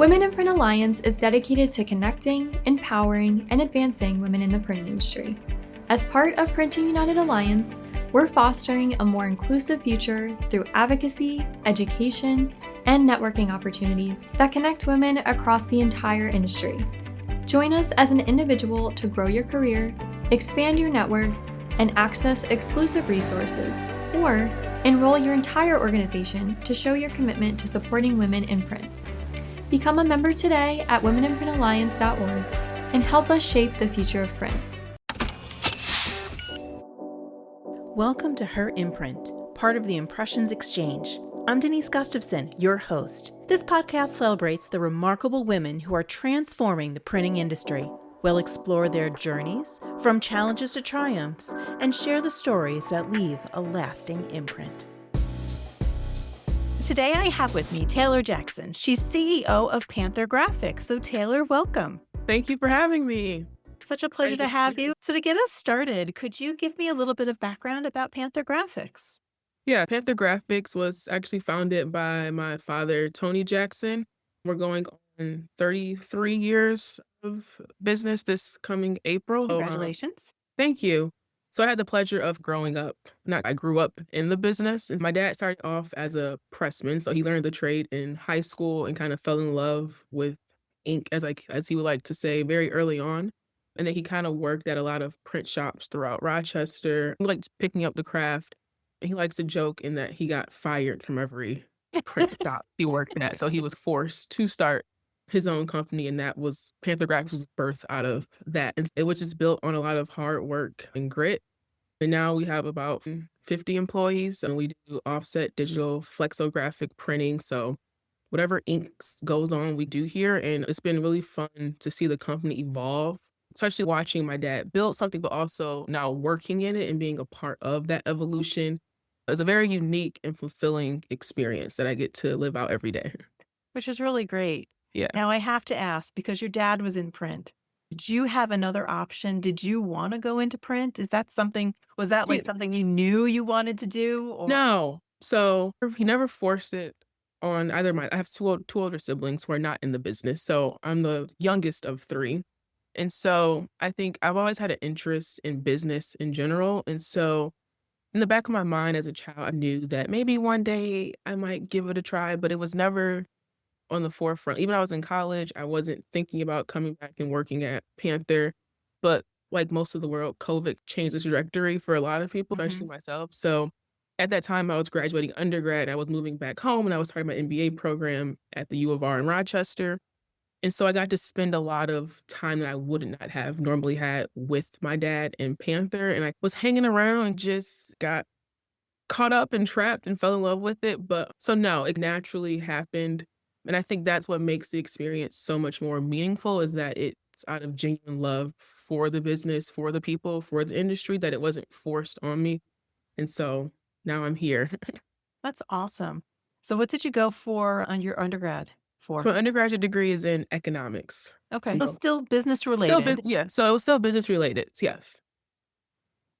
Women in Print Alliance is dedicated to connecting, empowering, and advancing women in the print industry. As part of Printing United Alliance, we're fostering a more inclusive future through advocacy, education, and networking opportunities that connect women across the entire industry. Join us as an individual to grow your career, expand your network, and access exclusive resources, or enroll your entire organization to show your commitment to supporting women in print. Become a member today at womeninprintalliance.org and help us shape the future of print. Welcome to Her Imprint, part of the Impressions Exchange. I'm Denise Gustafson, your host. This podcast celebrates the remarkable women who are transforming the printing industry. We'll explore their journeys, from challenges to triumphs, and share the stories that leave a lasting imprint. Today I have with me Tae'lor Jackson. She's CEO of Panther Graphics. So Tae'lor, welcome. Thank you for having me. Such a pleasure to have you. So to get us started, could you give me a little bit of background about Panther Graphics? Yeah, Panther Graphics was actually founded by my father, Tony Jackson. We're going on 33 years of business this coming April. Congratulations. Thank you. So I had the pleasure of growing up. I grew up in the business. And my dad started off as a pressman. So he learned the trade in high school and kind of fell in love with ink, as he would like to say, very early on. And then he kind of worked at a lot of print shops throughout Rochester. He liked picking up the craft. And he likes to joke in that he got fired from every print shop he worked at. So he was forced to start his own company, and that was Panther Graphics was birthed out of that, which is built on a lot of hard work and grit. And now we have about 50 employees, and we do offset digital flexographic printing. So whatever ink goes on, we do here. And it's been really fun to see the company evolve, especially watching my dad build something, but also now working in it and being a part of that evolution. It's a very unique and fulfilling experience that I get to live out every day. Which is really great. Yeah. Now I have to ask, because your dad was in print, did you have another option? Did you want to go into print? Was that something you knew you wanted to do? Or? No. So he never forced it on either I have two older siblings who are not in the business. So I'm the youngest of three. And so I think I've always had an interest in business in general. And so in the back of my mind as a child, I knew that maybe one day I might give it a try, but it was never on the forefront. Even when I was in college, I wasn't thinking about coming back and working at Panther. But like most of the world, COVID changed the trajectory for a lot of people, especially myself. So at that time, I was graduating undergrad and I was moving back home and I was starting my MBA program at the U of R in Rochester. And so I got to spend a lot of time that I would not have normally had with my dad and Panther. And I was hanging around and just got caught up and trapped and fell in love with it. But so no, it naturally happened. And I think that's what makes the experience so much more meaningful, is that it's out of genuine love for the business, for the people, for the industry, that it wasn't forced on me. And so now I'm here. That's awesome. So what did you go for on your undergrad for? So my undergraduate degree is in economics. Okay. So still business related. So it was still business related. Yes.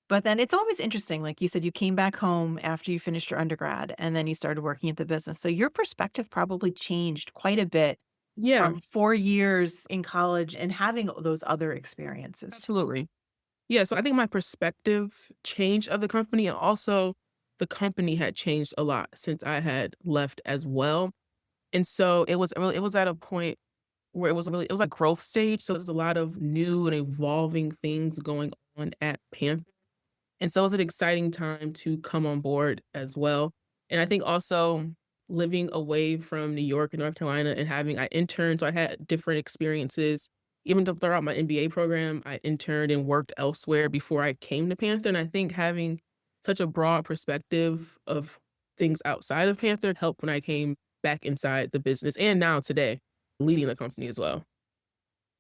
But then it's always interesting. Like you said, you came back home after you finished your undergrad and then you started working at the business. So your perspective probably changed quite a bit from 4 years in college and having those other experiences. Absolutely. Yeah. So I think my perspective changed of the company, and also the company had changed a lot since I had left as well. And so it was at a point where it was a growth stage. So there's a lot of new and evolving things going on at Panther. And so it was an exciting time to come on board as well. And I think also living away from New York and North Carolina and I interned, so I had different experiences. Even throughout my MBA program, I interned and worked elsewhere before I came to Panther. And I think having such a broad perspective of things outside of Panther helped when I came back inside the business, and now today, leading the company as well.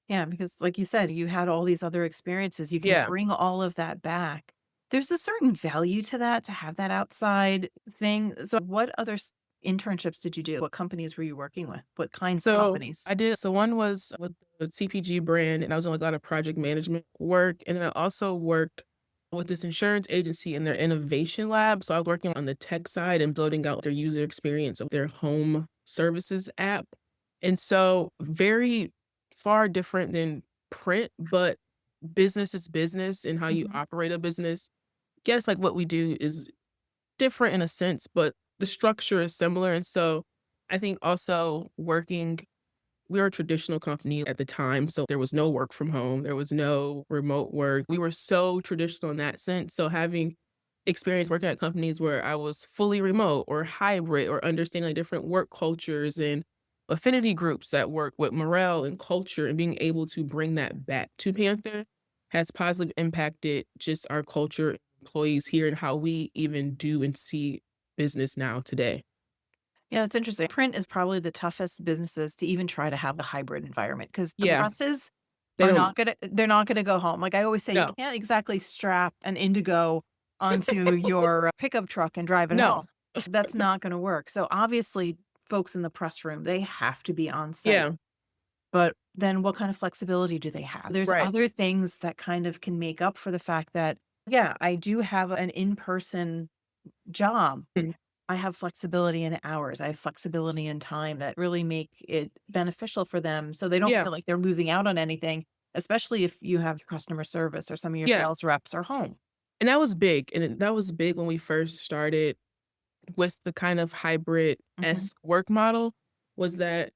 Yeah, because like you said, you had all these other experiences. You can bring all of that back. There's a certain value to that, to have that outside thing. So what other internships did you do? What companies were you working with? What kinds of companies? I did. So one was with the CPG brand, and I was doing a lot of project management work. And then I also worked with this insurance agency in their innovation lab. So I was working on the tech side and building out their user experience of their home services app. And so very far different than print, but business is business and how you Mhm. operate a business. Guess like what we do is different in a sense, but the structure is similar. And so I think also working, we were a traditional company at the time. So there was no work from home, there was no remote work. We were so traditional in that sense. So having experience working at companies where I was fully remote or hybrid or understanding like different work cultures and affinity groups that work with morale and culture and being able to bring that back to Panther has positively impacted just our culture, employees here, and how we even do and see business now today. Yeah, that's interesting. Print is probably the toughest businesses to even try to have a hybrid environment because the Yeah, presses they are don't. not gonna go home. Like I always say, you No, can't exactly strap an Indigo onto your pickup truck and drive it home. no. That's not gonna work. So obviously, folks in the press room, they have to be on site. Yeah, But then what kind of flexibility do they have? There's right. other things that kind of can make up for the fact that, yeah, I do have an in-person job. Mhm. I have flexibility in hours. I have flexibility in time that really make it beneficial for them so they don't Yeah, feel like they're losing out on anything, especially if you have customer service or some of your yeah. sales reps are home. And that was big, and that was big when we first started with the kind of Mhm. hybrid-esque work model, was that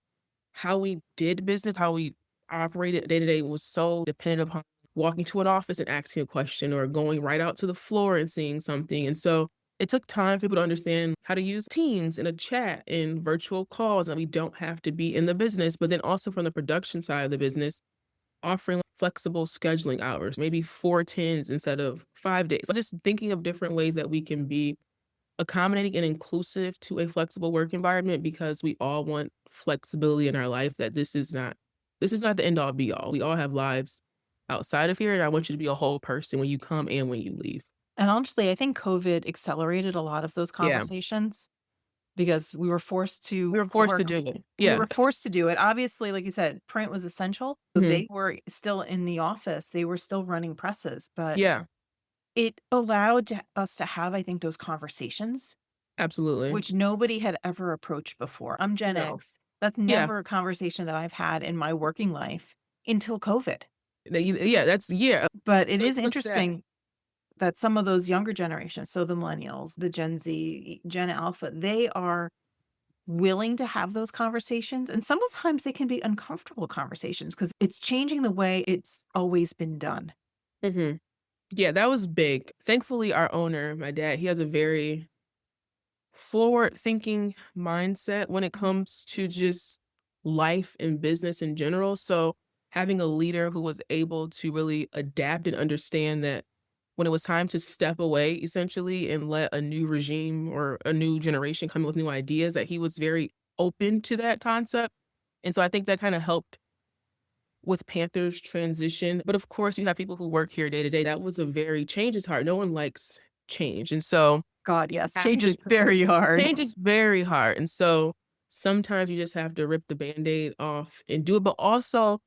how we did business, how we operated day to day was so dependent upon walking to an office and asking a question or going right out to the floor and seeing something. And so it took time for people to understand how to use Teams and a chat and virtual calls, and we don't have to be in the business. But then also from the production side of the business, offering flexible scheduling hours, maybe 4 10s instead of 5 days. Just thinking of different ways that we can be accommodating and inclusive to a flexible work environment because we all want flexibility in our life, that this is not the end all be all. We all have lives outside of here, and I want you to be a whole person when you come and when you leave. And honestly, I think COVID accelerated a lot of those Yeah. conversations because we were forced We to were forced to work. do it. We Yeah. were forced to do it. Obviously, like you said, print was essential. So Mhm. they were still in the office. They were still running presses, but Yeah. it allowed us to have, I think, those conversations, Absolutely. which nobody had ever approached before. I'm Gen No. X. That's Yeah. never a conversation that I've had in my working life until COVID. Yeah, that's yeah. But it is Look at that. interesting that some of those younger generations, so the millennials, the Gen Z, Gen Alpha, they are willing to have those conversations. And sometimes they can be uncomfortable conversations because it's changing the way it's always been done. Mhm. Yeah, that was big. Thankfully, our owner, my dad, he has a very forward-thinking mindset when it comes to just life and business in general. So having a leader who was able to really adapt and understand that when it was time to step away essentially and let a new regime or a new generation come in with new ideas, that he was very open to that concept. And so I think that kind of helped with Panther's transition. But of course, you have people who work here day to day. That was a very change is hard. No one likes change. And so God, yes, having change is to very hard. change is very hard, and so sometimes you just have to rip the Band-Aid off and do it, but also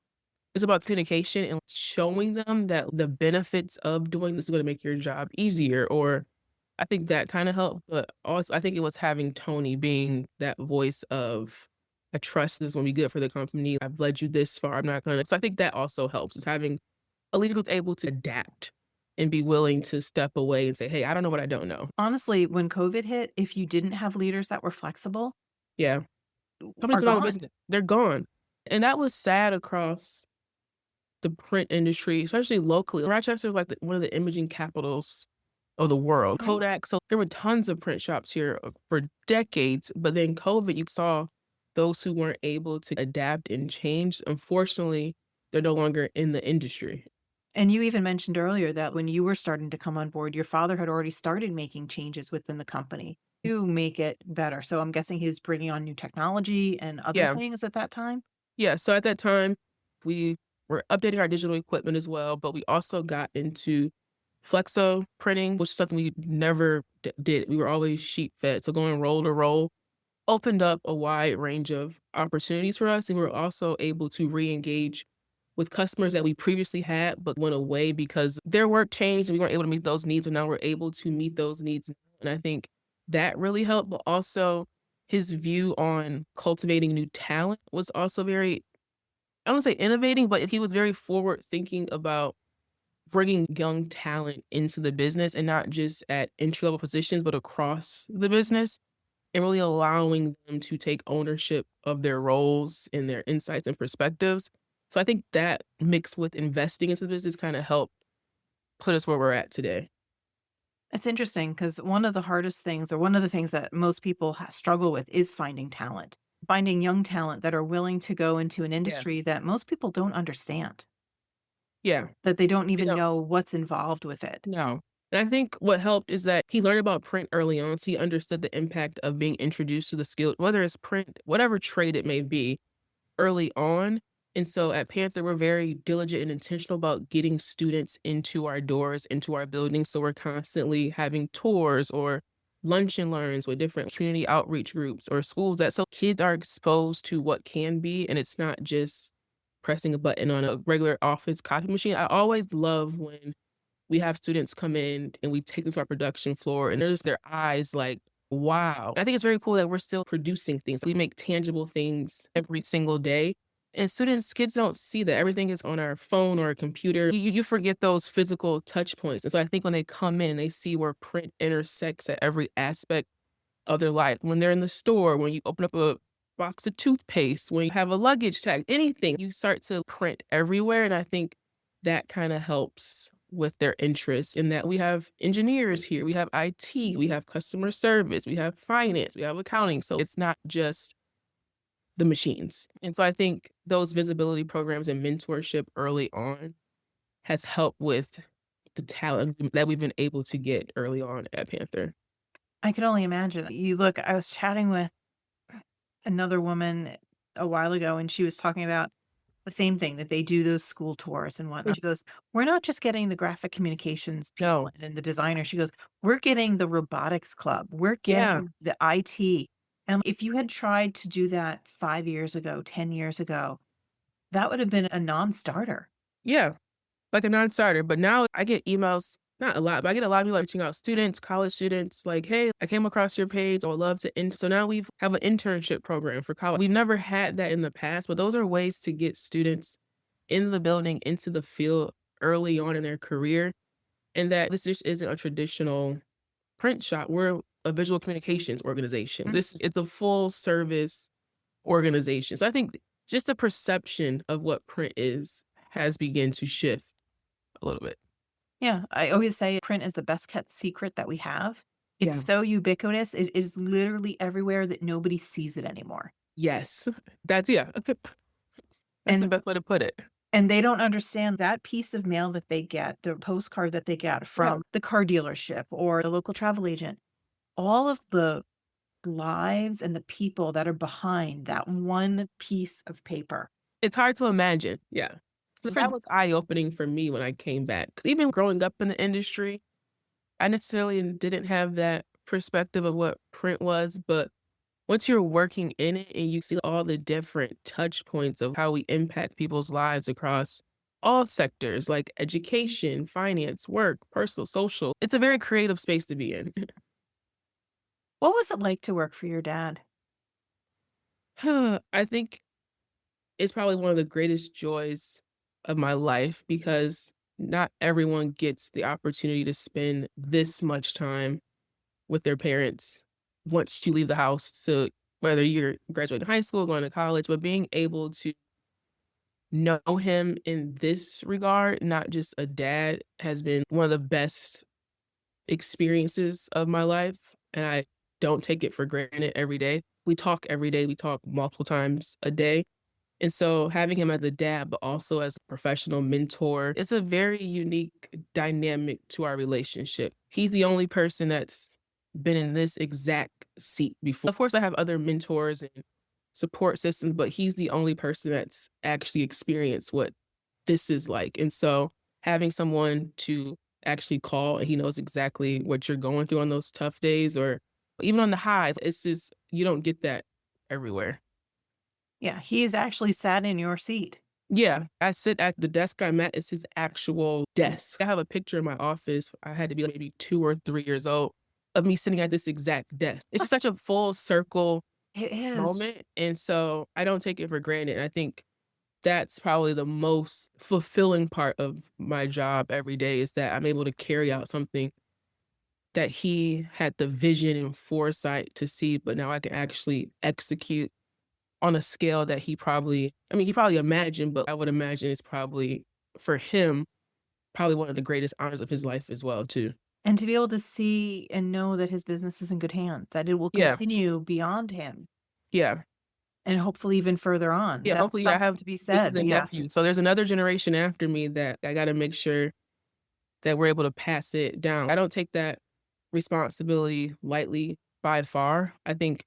it's about communication and showing them that the benefits of doing this is gonna make your job easier, or I think that kinda helped, but also I think it was having Tony being that voice of, "I trust this is gonna be good for the company. I've led you this far. I'm not gonna" so I think that also helps, is having a leader who's able to adapt and be willing to step away and say, "Hey, I don't know what I don't know." Honestly, when COVID hit, if you didn't have leaders that were flexible, Yeah. Companies are went out of gone. business. They're gone. And that was sad across the print industry, especially locally. Rochester is like one of the imaging capitals of the world. Mhm. Kodak. So there were tons of print shops here for decades. But then COVID, you saw those who weren't able to adapt and change. Unfortunately, they're no longer in the industry. And you even mentioned earlier that when you were starting to come on board, your father had already started making changes within the company to make it better. So I'm guessing he's bringing on new technology and other Yeah. things at that time? Yeah. So at that time, we were updating our digital equipment as well, but we also got into flexo printing, which is something we never did. We were always sheet fed. So going roll to roll opened up a wide range of opportunities for us. And we were also able to re-engage with customers that we previously had, but went away because their work changed and we weren't able to meet those needs. And now we're able to meet those needs. And I think that really helped. But also His view on cultivating new talent was also very, I don't say innovating, but he was very forward thinking about bringing young talent into the business and not just at entry level positions, but across the business and really allowing them to take ownership of their roles and their insights and perspectives. So I think that mixed with investing into the business kind of helped put us where we're at today. It's interesting because one of the hardest things, or one of the things that most people struggle with, is finding talent, finding young talent that are willing to go into an Yeah. industry that most people don't understand, Yeah. that they don't You even know, know what's involved with it. no. And I think what helped is that he learned about print early on. So he understood the impact of being introduced to the skill, whether it's print, whatever trade it may be, early on. And so at Panther, we're very diligent and intentional about getting students into our doors, into our buildings. So we're constantly having tours or lunch and learns with different community outreach groups or schools that so kids are exposed to what can be. And it's not just pressing a button on a regular office copy machine. I always love when we have students come in and we take them to our production floor and there's their eyes like, wow. I think it's very cool that we're still producing things. We make tangible things every single day. And kids don't see that. Everything is on our phone or a computer. You forget those physical touch points. And so I think when they come in, they see where print intersects at every aspect of their life. When they're in the store, when you open up a box of toothpaste, when you have a luggage tag, anything, you start to print everywhere. And I think that kind of helps with their interest in that we have engineers here, we have IT, we have customer service, we have finance, we have accounting. So it's not just the machines. And so I think those visibility programs and mentorship early on has helped with the talent that we've been able to get early on at Panther. I can only imagine. You look, I was chatting with another woman a while ago, and she was talking about the same thing, that they do those school tours and whatnot. She goes, "We're not just getting the graphic communications people No. and the designer." She goes, "We're getting the robotics club. We're Yeah. getting the IT." And if you had tried to do that 5 years ago, 10 years ago, that would have been a non-starter. Yeah. Like a non-starter, but now I get emails, not a lot, but I get a lot of people reaching out, students, college students, like, "Hey, I came across your page. I would love to." So now we have an internship program for college. We've never had that in the past, but those are ways to get students in the building, into the field early on in their career, and that this just isn't a traditional print shop. We're a visual communications organization. It's a full service organization. So I think just the perception of what print is has begun to shift a little bit. Yeah, I always say print is the best kept secret that we have. It's Yeah. so ubiquitous. It is literally everywhere that nobody sees it anymore. Yes. That's yeah. That's the And best way to put it. and they don't understand that piece of mail that they get, the postcard that they get Yeah. from the car dealership or the local travel agent, all of the lives and the people that are behind that one piece of paper. It's hard to imagine. Yeah. So For that was eye-opening for me when I came back. 'Cause even growing up in the industry, I necessarily didn't have that perspective of what print was, but once you're working in it and you see all the different touch points of how we impact people's lives across all sectors like education, finance, work, personal, social, it's a very creative space to be in. what was it like to work for your dad? I think it's probably one of the greatest joys of my life because not everyone gets the opportunity to spend this much time with their parents once you leave the house to whether you're graduating high school, going to college, but being able to know him in this regard, not just a dad, has been one of the best experiences of my life. And I don't take it for granted every day. We talk every day, we talk multiple times a day. And so having him as a dad, but also as a professional mentor, it's a very unique dynamic to our relationship. He's the only person that's been in this exact seat before. Of course, I have other mentors and support systems, but he's the only person that's actually experienced what this is like. And so having someone to actually call and he knows exactly what you're going through on those tough days or even on the highs, it's just, you don't get that everywhere. Yeah, he is actually sat in your seat. Yeah, I sit at the desk I'm at, it's his actual desk. I have a picture in my office, I had to be like maybe 2 or 3 years old, of me sitting at this exact desk. It's such a full circle It is. moment, and so I don't take it for granted. I think that's probably the most fulfilling part of my job every day is that I'm able to carry out something that he had the vision and foresight to see, but now I can actually execute on a scale that he probably imagined, but I would imagine it's probably, for him, probably one of the greatest honors of his life as well too. And to be able to see and know that his business is in good hands, that it will Yeah, continue beyond him yeah, and hopefully even further on. yeah, That's hopefully I something have to be nieces said. and Yeah. nephews, so there's another generation after me that I gotta make sure that we're able to pass it down. I don't take that responsibility lightly by far. I think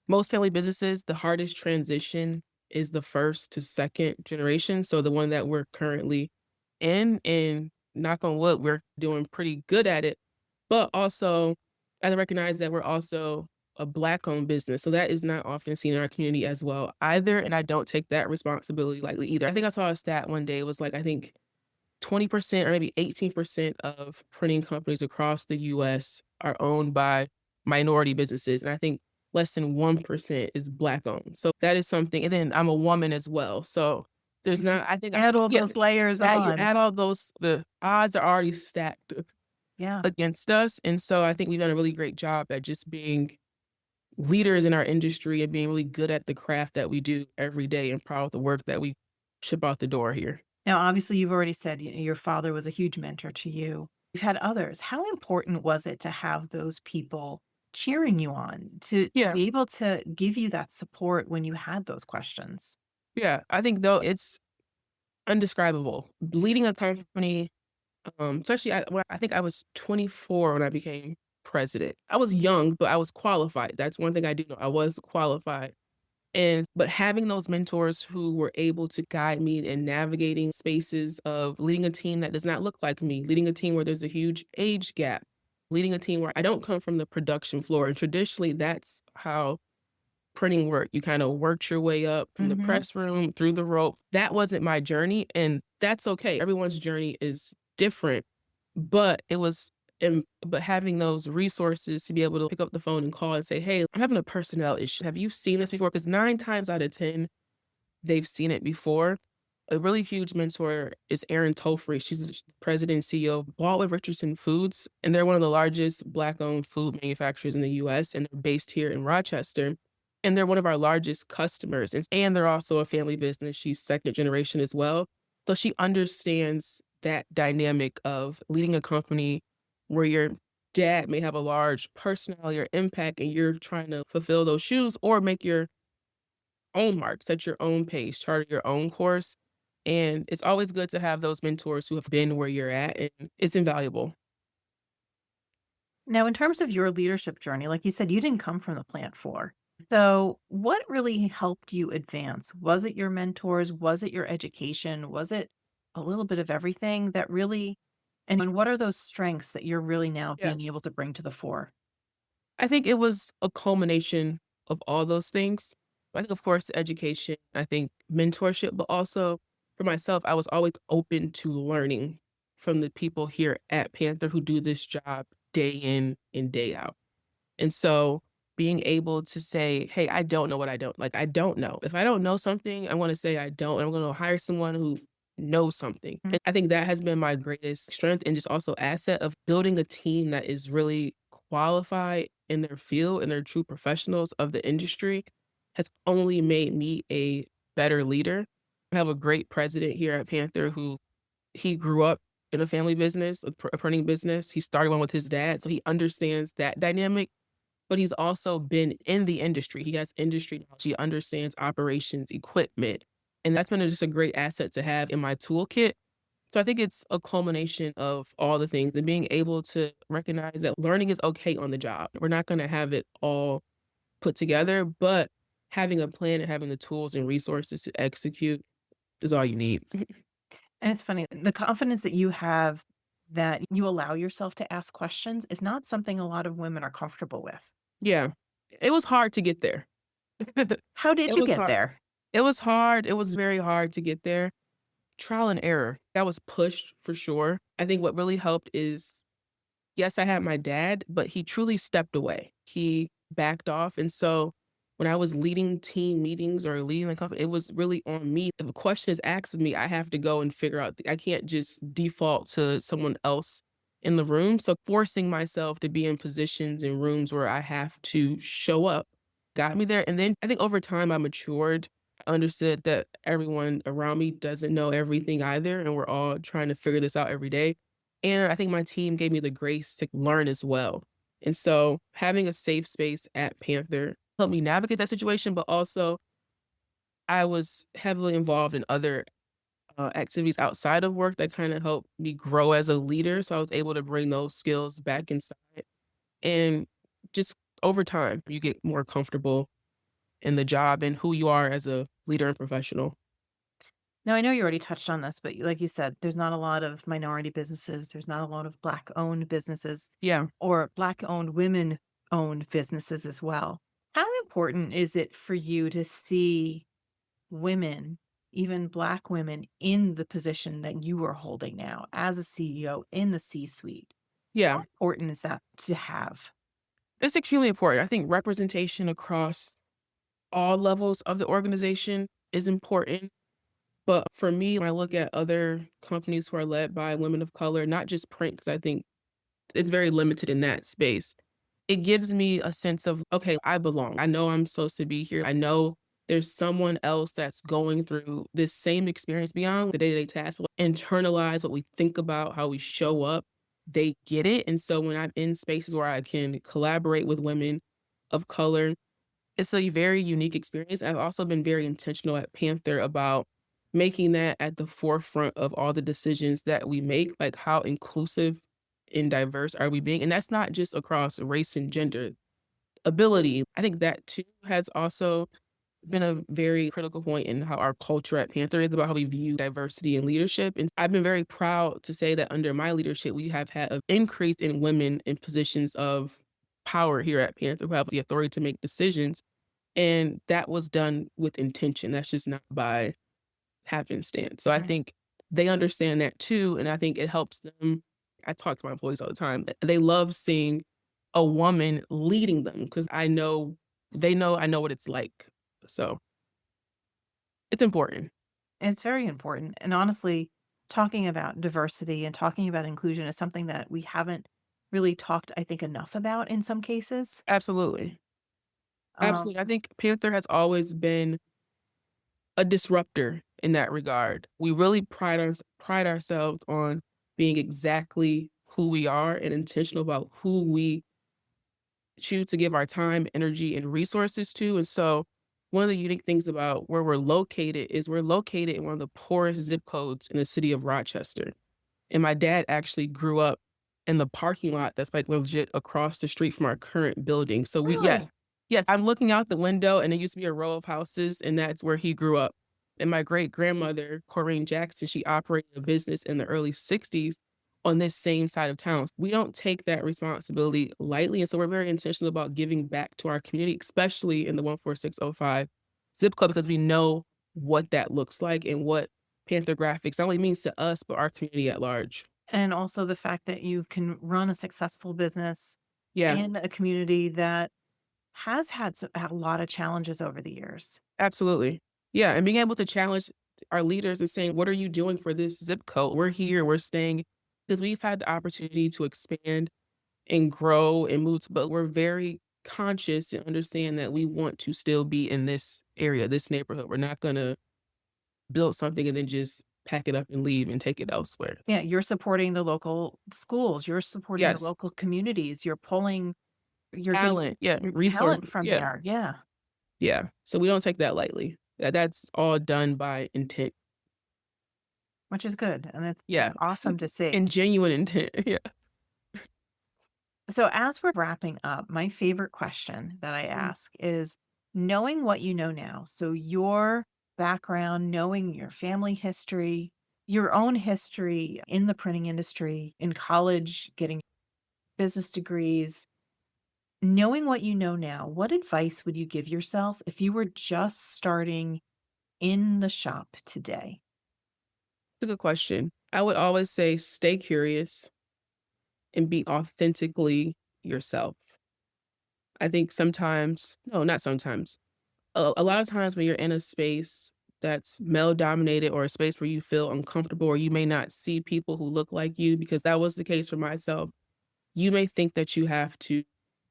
most family businesses, the hardest transition is the first to second generation. So the one that we're currently in, and knock on wood, we're doing pretty good at it. But also, I recognize that we're also a Black owned business. So that is not often seen in our community as well either. And I don't take that responsibility lightly either. I think I saw a stat one day, it was like, I think 20% or maybe 18% of printing companies across the US are owned by minority businesses, and I think less than 1% is Black owned. So that is something, and then I'm a woman as well, so there's You not I think add all yeah, those layers add you on. add all those the odds are already stacked Yeah. against us, and so I think we've done a really great job at just being leaders in our industry and being really good at the craft that we do every day and proud of the work that we ship out the door here. Now, obviously, you've already said your father was a huge mentor to you. You've had others. How important was it to have those people cheering you on, to Yeah. be able to give you that support when you had those questions? Yeah, I think though it's undescribable. Leading a company, especially I think I was 24 when I became president. I was young, but I was qualified. That's one thing I do know. I was qualified. And but having those mentors who were able to guide me in navigating spaces of leading a team that does not look like me, leading a team where there's a huge age gap, leading a team where I don't come from the production floor. And traditionally that's how printing work. You kind of worked your way up from the Mhm. press room through the rope. That wasn't my journey, and that's okay. Everyone's journey is different, but but having those resources to be able to pick up the phone and call and say, "Hey, I'm having a personnel issue. Have you seen this before?" Because 9 times out of 10, they've seen it before. A really huge mentor is Erin Tolfree. She's the president and CEO of Baldwin Richardson Foods, and they're one of the largest Black-owned food manufacturers in the US, and they're based here in Rochester. And they're one of our largest customers, and they're also a family business. She's second generation as well. So she understands that dynamic of leading a company where your dad may have a large personality or impact, and you're trying to fulfill those shoes or make your own mark, set your own pace, chart your own course. And it's always good to have those mentors who have been where you're at, and it's invaluable. Now, in terms of your leadership journey, like you said, you didn't come from the plant floor. So, what really helped you advance? Was it your mentors? Was it your education? Was it a little bit of everything that really, and what are those strengths that you're really now Yeah. being able to bring to the fore? I think it was a culmination of all those things. I think, of course, education, I think mentorship, but also for myself, I was always open to learning from the people here at Panther who do this job day in and day out. And so being able to say, "Hey, I don't know what I don't like, I don't know." If I don't know something, I wanna say I don't, and I'm gonna hire someone who knows something. Mm. And I think that has been my greatest strength and just also asset of building a team that is really qualified in their field and they're true professionals of the industry has only made me a better leader. I have a great president here at Panther who he grew up in a family business, a printing business. He started one with his dad, so he understands that dynamic, but he's also been in the industry. He has industry knowledge. He understands operations, equipment, and that's been just a great asset to have in my toolkit. So I think it's a culmination of all the things and being able to recognize that learning is okay on the job. We're not gonna have it all put together, but having a plan and having the tools and resources to execute is all you need. And it's funny, the confidence that you have that you allow yourself to ask questions is not something a lot of women are comfortable with. Yeah. It was hard to get there. How It did you was get hard. there? It was hard. It was very hard to get there. Trial and error. That was pushed for sure. I think what really helped is, yes, I had my dad, but he truly stepped away. He backed off, and so when I was leading team meetings or leading a company, it was really on me. If a question is asked of me, I have to go and figure out I can't just default to someone else in the room. So forcing myself to be in positions and rooms where I have to show up got me there. And then I think over time I matured. I understood that everyone around me doesn't know everything either, and we're all trying to figure this out every day. And I think my team gave me the grace to learn as well. And so having a safe space at Panther helped me navigate that situation, but also I was heavily involved in other activities outside of work that kind of helped me grow as a leader. So I was able to bring those skills back inside. And just over time, you get more comfortable in the job and who you are as a leader and professional. Now, I know you already touched on this, but like you said, there's not a lot of minority businesses. There's not a lot of Black owned businesses Yeah. or Black owned, women owned businesses as well. How important is it for you to see women, even Black women, in the position that you are holding now as a CEO in the C suite? How Yeah. important is that to have? It's extremely important. I think representation across all levels of the organization is important. But for me, when I look at other companies who are led by women of color, not just print, because I think it's very limited in that space. It gives me a sense of, okay, I belong. I know I'm supposed to be here. I know there's someone else that's going through this same experience beyond the day-to-day tasks. We'll internalize what we think about, how we show up. They get it. And so when I'm in spaces where I can collaborate with women of color, it's a very unique experience. I've also been very intentional at Panther about making that at the forefront of all the decisions that we make, like how inclusive and diverse are we being? And that's not just across race and gender. Ability, I think that too has also been a very critical point in how our culture at Panther is about how we view diversity and leadership. And I've been very proud to say that under my leadership, we have had an increase in women in positions of power here at Panther who have the authority to make decisions. And that was done with intention. That's just not by happenstance. So I Right. think they understand that too, and I think it helps them. I talk to my employees all the time. They love seeing a woman leading them because I know they know I know what it's like. So it's important. It's very important. And honestly, talking about diversity and talking about inclusion is something that we haven't really talked, I think, enough about in some cases. Absolutely. Um, Absolutely. I think Panther has always been a disruptor in that regard. We really pride ourselves on being exactly who we are and intentional about who we choose to give our time, energy, and resources to. And so, one of the unique things about where we're located in one of the poorest zip codes in the city of Rochester. And my dad actually grew up in the parking lot that's, like, legit across the street from our current building. So we yes. Really? Yes, I'm looking out the window, and it used to be a row of houses, and that's where he grew up. And my great-grandmother, Tae'lor Jackson, she operated a business in the early '60s on this same side of town. We don't take that responsibility lightly, and so we're very intentional about giving back to our community, especially in the 14605 zip code, because we know what that looks like and what Panther Graphics not only means to us, but our community at large. And also the fact that you can run a successful business Yeah, in a community that has had a lot of challenges over the years. absolutely. Yeah, and being able to challenge our leaders and saying, "What are you doing for this zip code? We're here, we're staying," because we've had the opportunity to expand and grow and move, but we're very conscious and understand that we want to still be in this area, this neighborhood. We're not gonna build something and then just pack it up and leave and take it elsewhere. Yeah, you're supporting the local schools, you're supporting the Yes, local communities, you're getting talent, yeah, resource, talent from yeah, there. Yeah, yeah. So we don't take that lightly. That's all done by intent. which is good. And it's Yeah, awesome to see. and genuine intent. Yeah. So, as we're wrapping up, my favorite question that I Mm. ask is knowing what you know now. So, your background, knowing your family history, your own history in the printing industry, in college, getting business degrees, knowing what you know now, what advice would you give yourself if you were just starting in the shop today? It's a good question. I would always say stay curious and be authentically yourself. I think sometimes, no, not sometimes. a lot of times when you're in a space that's male dominated or a space where you feel uncomfortable or you may not see people who look like you, because that was the case for myself. You may think that you have to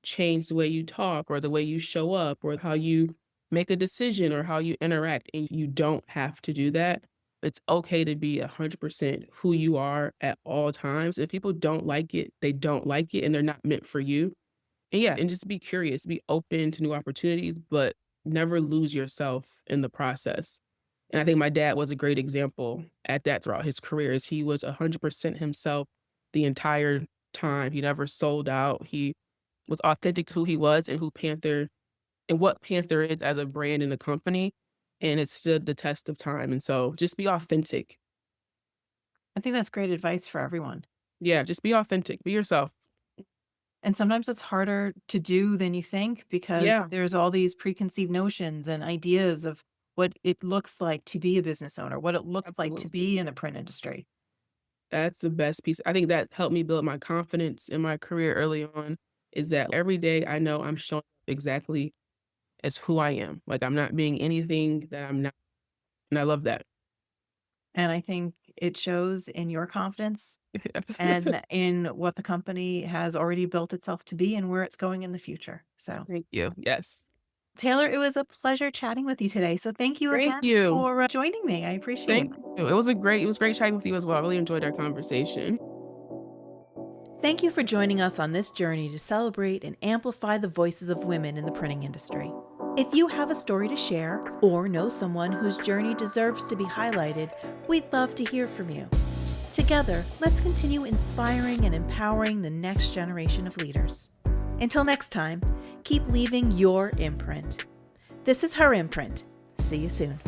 change the way you talk or the way you show up or how you make a decision or how you interact, and you don't have to do that. It's okay to be 100% who you are at all times. If people don't like it, they don't like it and they're not meant for you. And yeah, and just be curious, be open to new opportunities, but never lose yourself in the process. And I think my dad was a great example at that throughout his career, as he was 100% himself the entire time. He never sold out. He was authentic to who he was and who Panther and what Panther is as a brand and a company, and it stood the test of time. And so just be authentic. I think that's great advice for everyone. Yeah, just be authentic. Be yourself. And sometimes it's harder to do than you think because Yeah, there's all these preconceived notions and ideas of what it looks like to be a business owner, what it looks like to absolutely. be in the print industry. That's the best piece. I think that helped me build my confidence in my career early on, is that every day I know I'm showing up exactly as who I am. Like, I'm not being anything that I'm not, and I love that. And I think it shows in your confidence and in what the company has already built itself to be and where it's going in the future. So, Thank you. Yes. Taylor, it was a pleasure chatting with you today. So, thank you Thank again you. for joining me. I appreciate Thank it. you. It was great chatting with you as well. I really enjoyed our conversation. Thank you for joining us on this journey to celebrate and amplify the voices of women in the printing industry. If you have a story to share or know someone whose journey deserves to be highlighted, we'd love to hear from you. Together, let's continue inspiring and empowering the next generation of leaders. Until next time, keep leaving your imprint. This is Her Imprint. See you soon.